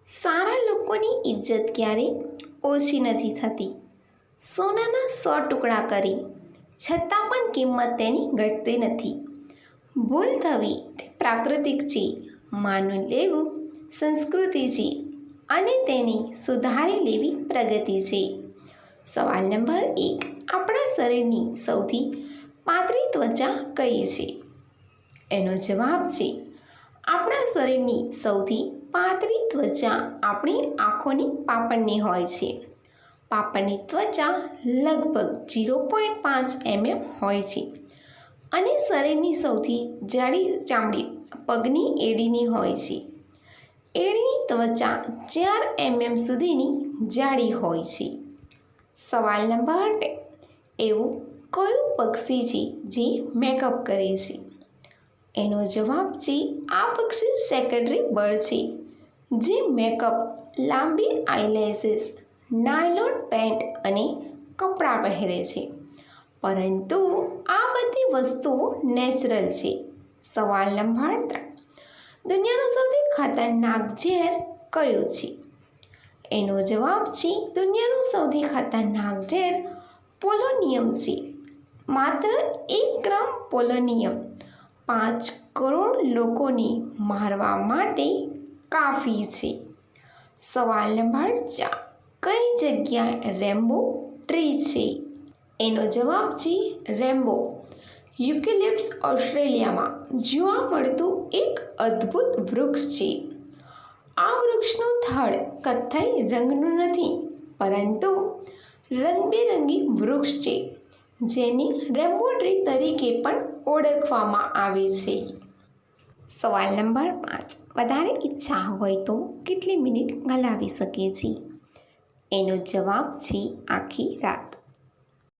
સારા લોકોની ઇજ્જત ક્યારે ઓછી નથી થતી. સોનાના 100 ટુકડા કરી છતાં પણ કિંમત તેની ઘટતી નથી. ભૂલ થવી તે પ્રાકૃતિક છે, માનું લેવું સંસ્કૃતિ છે અને તેને સુધારી લેવી પ્રગતિ છે. સવાલ નંબર 1. આપણા શરીરની સૌથી પાતળી ત્વચા કઈ છે? એનો જવાબ છે આપણા શરીરની સૌથી પાતળી ત્વચા આપણી આંખોની પાપણની હોય છે. પાપણની ત્વચા લગભગ 0.5 mm હોય છે અને શરીરની સૌથી જાડી ચામડી પગની એડીની હોય છે. એડીની ત્વચા 4 mm સુધીની જાડી હોય છે. સવાલ નંબર 2. એવું કયું પક્ષી છે જે મેકઅપ કરે છે? એનો જવાબ છે આ પક્ષી સેક્રેટરી બર્ડ છે, જે મેકઅપ, લાંબી આઈલેશિસ, નાયલોન પેન્ટ અને કપડાં પહેરે છે. પરંતુ આ બધી વસ્તુઓ નેચરલ છે. સવાલ નંબર 3. દુનિયાનું સૌથી ખતરનાક ઝેર કયું છે? એનો જવાબ છે દુનિયાનું સૌથી ખતરનાક ઝેર પોલોનિયમ છે. માત્ર 1 ગ્રામ પોલોનિયમ 5 કરોડ લોકોને મારવા માટે કાફી છે. સવાલ નંબર 4. કઈ જગ્યાએ રેમ્બો ટ્રી છે? એનો જવાબ છે રેમ્બો યુકેલિપ્ટસ ઓસ્ટ્રેલિયામાં જોવા મળતું એક અદ્ભુત વૃક્ષ છે. આ વૃક્ષનું થડ કથ્થઈ રંગનું નથી, પરંતુ રંગબેરંગી વૃક્ષ છે, જેને રેમ્બો ટ્રી તરીકે પણ ઓળખવામાં આવે છે. સવાલ નંબર 5. વધારે ઈચ્છા હોય તો કેટલી મિનિટ હલાવી શકે છે? એનો જવાબ છે આખી રાત.